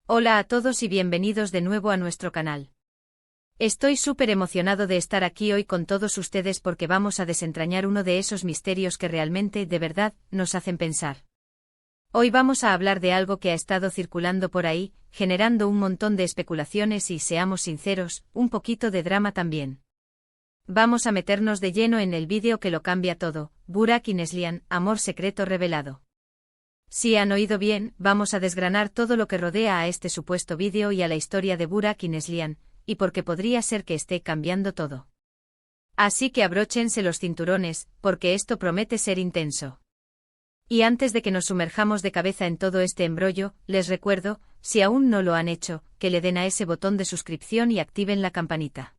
Hola a todos y bienvenidos de nuevo a nuestro canal. Estoy súper emocionado de estar aquí hoy con todos ustedes porque vamos a desentrañar uno de esos misterios que realmente, de verdad, nos hacen pensar. Hoy vamos a hablar de algo que ha estado circulando por ahí, generando un montón de especulaciones y, seamos sinceros, un poquito de drama también. Vamos a meternos de lleno en el vídeo que lo cambia todo, Burak y Neslihan, amor secreto revelado. Si han oído bien, vamos a desgranar todo lo que rodea a este supuesto vídeo y a la historia de Burak y Neslihan, y porque podría ser que esté cambiando todo. Así que abróchense los cinturones, porque esto promete ser intenso. Y antes de que nos sumerjamos de cabeza en todo este embrollo, les recuerdo, si aún no lo han hecho, que le den a ese botón de suscripción y activen la campanita.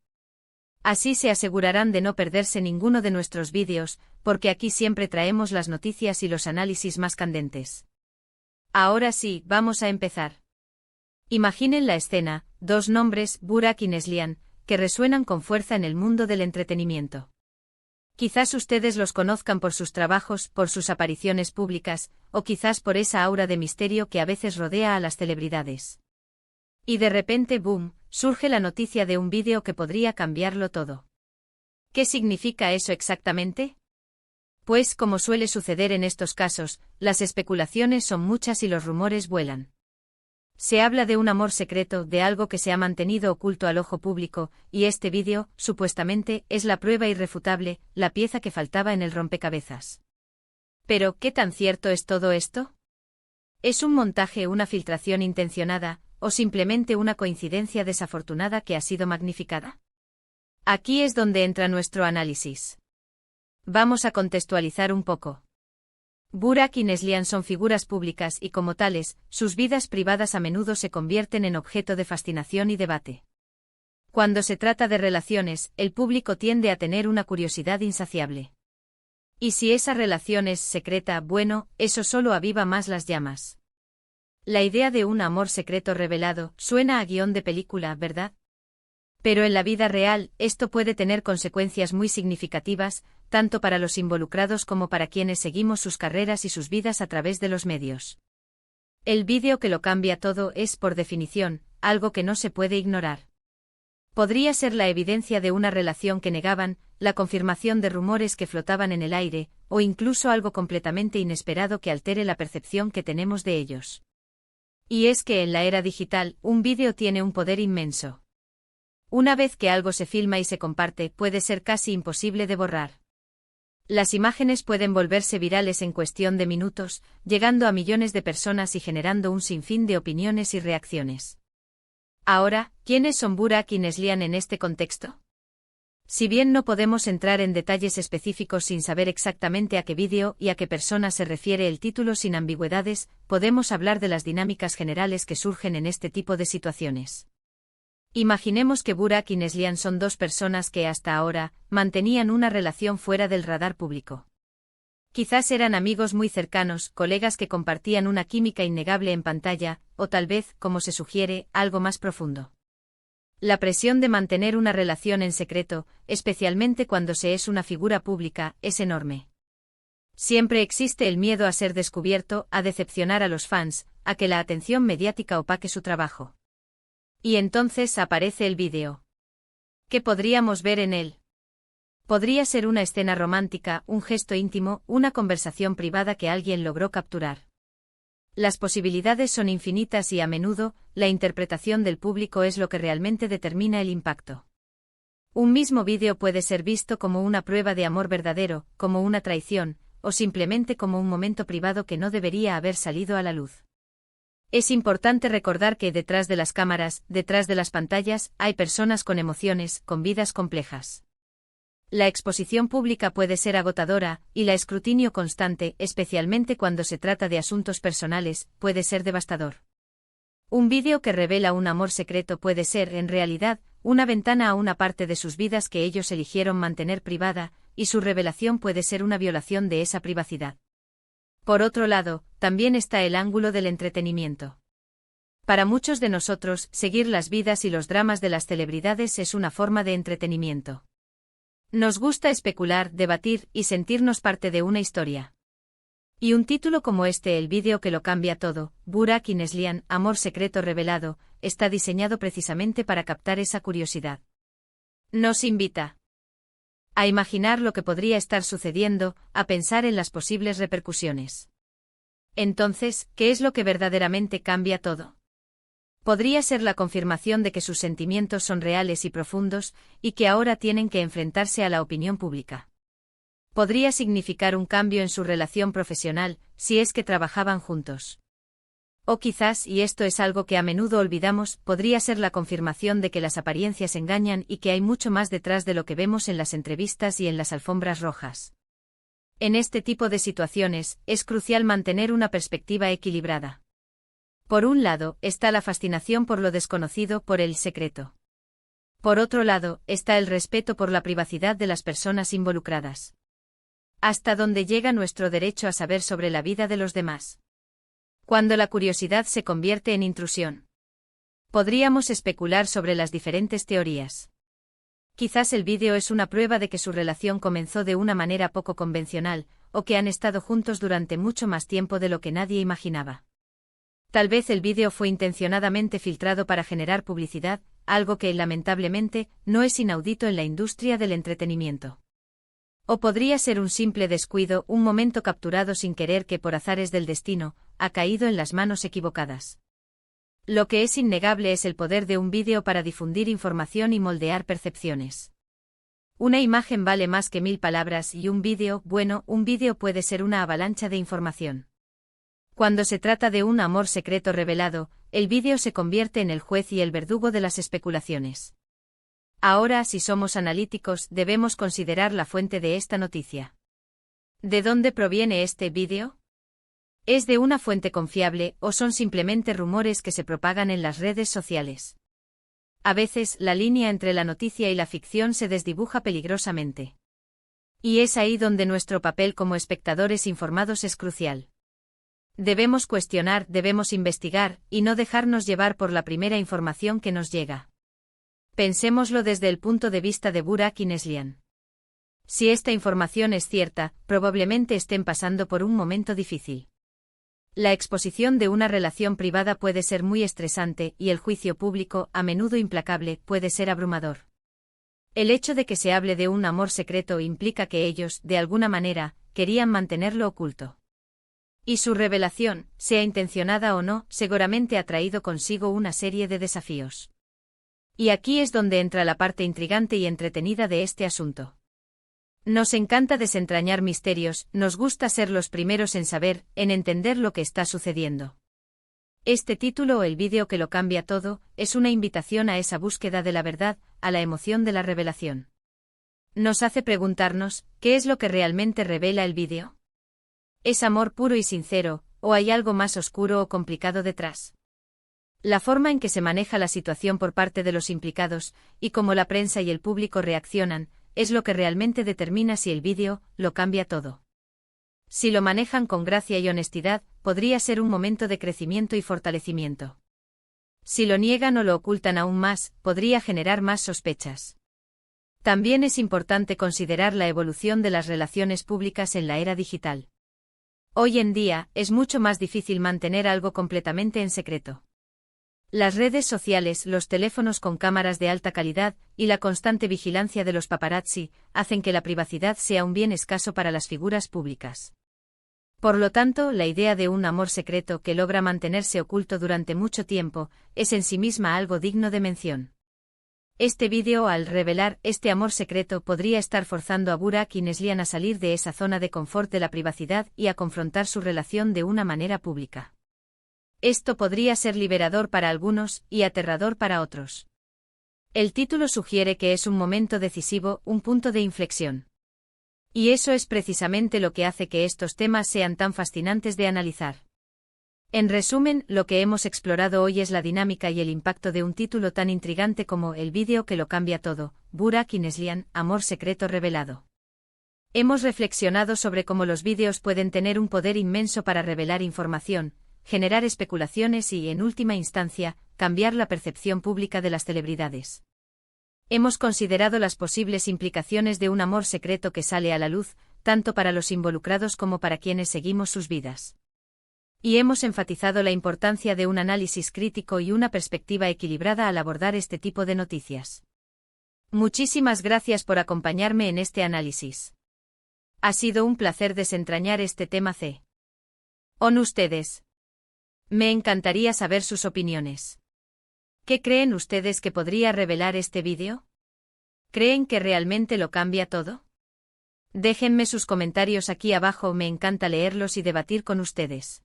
Así se asegurarán de no perderse ninguno de nuestros vídeos, porque aquí siempre traemos las noticias y los análisis más candentes. Ahora sí, vamos a empezar. Imaginen la escena, dos nombres, Burak y Neslihan, que resuenan con fuerza en el mundo del entretenimiento. Quizás ustedes los conozcan por sus trabajos, por sus apariciones públicas, o quizás por esa aura de misterio que a veces rodea a las celebridades. Y de repente, boom, surge la noticia de un vídeo que podría cambiarlo todo. ¿Qué significa eso exactamente? Pues, como suele suceder en estos casos, las especulaciones son muchas y los rumores vuelan. Se habla de un amor secreto, de algo que se ha mantenido oculto al ojo público, y este vídeo, supuestamente, es la prueba irrefutable, la pieza que faltaba en el rompecabezas. Pero, ¿qué tan cierto es todo esto? ¿Es un montaje, una filtración intencionada, o simplemente una coincidencia desafortunada que ha sido magnificada? Aquí es donde entra nuestro análisis. Vamos a contextualizar un poco. Burak y Neslihan son figuras públicas y, como tales, sus vidas privadas a menudo se convierten en objeto de fascinación y debate. Cuando se trata de relaciones, el público tiende a tener una curiosidad insaciable. Y si esa relación es secreta, bueno, eso solo aviva más las llamas. La idea de un amor secreto revelado suena a guión de película, ¿verdad? Pero en la vida real, esto puede tener consecuencias muy significativas, tanto para los involucrados como para quienes seguimos sus carreras y sus vidas a través de los medios. El vídeo que lo cambia todo es, por definición, algo que no se puede ignorar. Podría ser la evidencia de una relación que negaban, la confirmación de rumores que flotaban en el aire, o incluso algo completamente inesperado que altere la percepción que tenemos de ellos. Y es que en la era digital, un vídeo tiene un poder inmenso. Una vez que algo se filma y se comparte, puede ser casi imposible de borrar. Las imágenes pueden volverse virales en cuestión de minutos, llegando a millones de personas y generando un sinfín de opiniones y reacciones. Ahora, ¿quiénes son Burak y Neslihan en este contexto? Si bien no podemos entrar en detalles específicos sin saber exactamente a qué vídeo y a qué persona se refiere el título sin ambigüedades, podemos hablar de las dinámicas generales que surgen en este tipo de situaciones. Imaginemos que Burak y Neslihan son dos personas que hasta ahora mantenían una relación fuera del radar público. Quizás eran amigos muy cercanos, colegas que compartían una química innegable en pantalla, o tal vez, como se sugiere, algo más profundo. La presión de mantener una relación en secreto, especialmente cuando se es una figura pública, es enorme. Siempre existe el miedo a ser descubierto, a decepcionar a los fans, a que la atención mediática opaque su trabajo. Y entonces aparece el vídeo. ¿Qué podríamos ver en él? Podría ser una escena romántica, un gesto íntimo, una conversación privada que alguien logró capturar. Las posibilidades son infinitas y a menudo, la interpretación del público es lo que realmente determina el impacto. Un mismo vídeo puede ser visto como una prueba de amor verdadero, como una traición, o simplemente como un momento privado que no debería haber salido a la luz. Es importante recordar que detrás de las cámaras, detrás de las pantallas, hay personas con emociones, con vidas complejas. La exposición pública puede ser agotadora, y el escrutinio constante, especialmente cuando se trata de asuntos personales, puede ser devastador. Un vídeo que revela un amor secreto puede ser, en realidad, una ventana a una parte de sus vidas que ellos eligieron mantener privada, y su revelación puede ser una violación de esa privacidad. Por otro lado, también está el ángulo del entretenimiento. Para muchos de nosotros, seguir las vidas y los dramas de las celebridades es una forma de entretenimiento. Nos gusta especular, debatir y sentirnos parte de una historia. Y un título como este, el vídeo que lo cambia todo, Burak y Neslihan, amor secreto revelado, está diseñado precisamente para captar esa curiosidad. Nos invita a imaginar lo que podría estar sucediendo, a pensar en las posibles repercusiones. Entonces, ¿qué es lo que verdaderamente cambia todo? Podría ser la confirmación de que sus sentimientos son reales y profundos, y que ahora tienen que enfrentarse a la opinión pública. Podría significar un cambio en su relación profesional, si es que trabajaban juntos. O quizás, y esto es algo que a menudo olvidamos, podría ser la confirmación de que las apariencias engañan y que hay mucho más detrás de lo que vemos en las entrevistas y en las alfombras rojas. En este tipo de situaciones, es crucial mantener una perspectiva equilibrada. Por un lado, está la fascinación por lo desconocido, por el secreto. Por otro lado, está el respeto por la privacidad de las personas involucradas. ¿Hasta dónde llega nuestro derecho a saber sobre la vida de los demás? Cuando la curiosidad se convierte en intrusión. Podríamos especular sobre las diferentes teorías. Quizás el vídeo es una prueba de que su relación comenzó de una manera poco convencional, o que han estado juntos durante mucho más tiempo de lo que nadie imaginaba. Tal vez el vídeo fue intencionadamente filtrado para generar publicidad, algo que, lamentablemente, no es inaudito en la industria del entretenimiento. O podría ser un simple descuido, un momento capturado sin querer que por azares del destino, ha caído en las manos equivocadas. Lo que es innegable es el poder de un vídeo para difundir información y moldear percepciones. Una imagen vale más que 1000 palabras y un vídeo, bueno, un vídeo puede ser una avalancha de información. Cuando se trata de un amor secreto revelado, el vídeo se convierte en el juez y el verdugo de las especulaciones. Ahora, si somos analíticos, debemos considerar la fuente de esta noticia. ¿De dónde proviene este vídeo? ¿Es de una fuente confiable o son simplemente rumores que se propagan en las redes sociales? A veces, la línea entre la noticia y la ficción se desdibuja peligrosamente. Y es ahí donde nuestro papel como espectadores informados es crucial. Debemos cuestionar, debemos investigar, y no dejarnos llevar por la primera información que nos llega. Pensémoslo desde el punto de vista de Burak y Neslihan. Si esta información es cierta, probablemente estén pasando por un momento difícil. La exposición de una relación privada puede ser muy estresante y el juicio público, a menudo implacable, puede ser abrumador. El hecho de que se hable de un amor secreto implica que ellos, de alguna manera, querían mantenerlo oculto. Y su revelación, sea intencionada o no, seguramente ha traído consigo una serie de desafíos. Y aquí es donde entra la parte intrigante y entretenida de este asunto. Nos encanta desentrañar misterios, nos gusta ser los primeros en saber, en entender lo que está sucediendo. Este título o el vídeo que lo cambia todo, es una invitación a esa búsqueda de la verdad, a la emoción de la revelación. Nos hace preguntarnos, ¿qué es lo que realmente revela el vídeo? ¿Es amor puro y sincero, o hay algo más oscuro o complicado detrás? La forma en que se maneja la situación por parte de los implicados, y cómo la prensa y el público reaccionan, es lo que realmente determina si el vídeo lo cambia todo. Si lo manejan con gracia y honestidad, podría ser un momento de crecimiento y fortalecimiento. Si lo niegan o lo ocultan aún más, podría generar más sospechas. También es importante considerar la evolución de las relaciones públicas en la era digital. Hoy en día, es mucho más difícil mantener algo completamente en secreto. Las redes sociales, los teléfonos con cámaras de alta calidad y la constante vigilancia de los paparazzi hacen que la privacidad sea un bien escaso para las figuras públicas. Por lo tanto, la idea de un amor secreto que logra mantenerse oculto durante mucho tiempo es en sí misma algo digno de mención. Este vídeo, al revelar este amor secreto, podría estar forzando a Burak y Neslihan a salir de esa zona de confort de la privacidad y a confrontar su relación de una manera pública. Esto podría ser liberador para algunos y aterrador para otros. El título sugiere que es un momento decisivo, un punto de inflexión. Y eso es precisamente lo que hace que estos temas sean tan fascinantes de analizar. En resumen, lo que hemos explorado hoy es la dinámica y el impacto de un título tan intrigante como El vídeo que lo cambia todo, Burak y Neslihan, amor secreto revelado. Hemos reflexionado sobre cómo los vídeos pueden tener un poder inmenso para revelar información, generar especulaciones y, en última instancia, cambiar la percepción pública de las celebridades. Hemos considerado las posibles implicaciones de un amor secreto que sale a la luz, tanto para los involucrados como para quienes seguimos sus vidas. Y hemos enfatizado la importancia de un análisis crítico y una perspectiva equilibrada al abordar este tipo de noticias. Muchísimas gracias por acompañarme en este análisis. Ha sido un placer desentrañar este tema ¿Con ustedes? Me encantaría saber sus opiniones. ¿Qué creen ustedes que podría revelar este vídeo? ¿Creen que realmente lo cambia todo? Déjenme sus comentarios aquí abajo, me encanta leerlos y debatir con ustedes.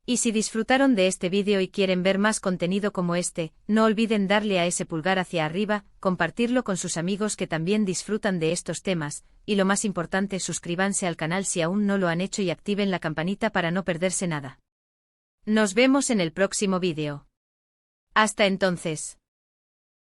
Y si disfrutaron de este vídeo y quieren ver más contenido como este, no olviden darle a ese pulgar hacia arriba, compartirlo con sus amigos que también disfrutan de estos temas, y lo más importante, suscríbanse al canal si aún no lo han hecho y activen la campanita para no perderse nada. Nos vemos en el próximo vídeo. Hasta entonces.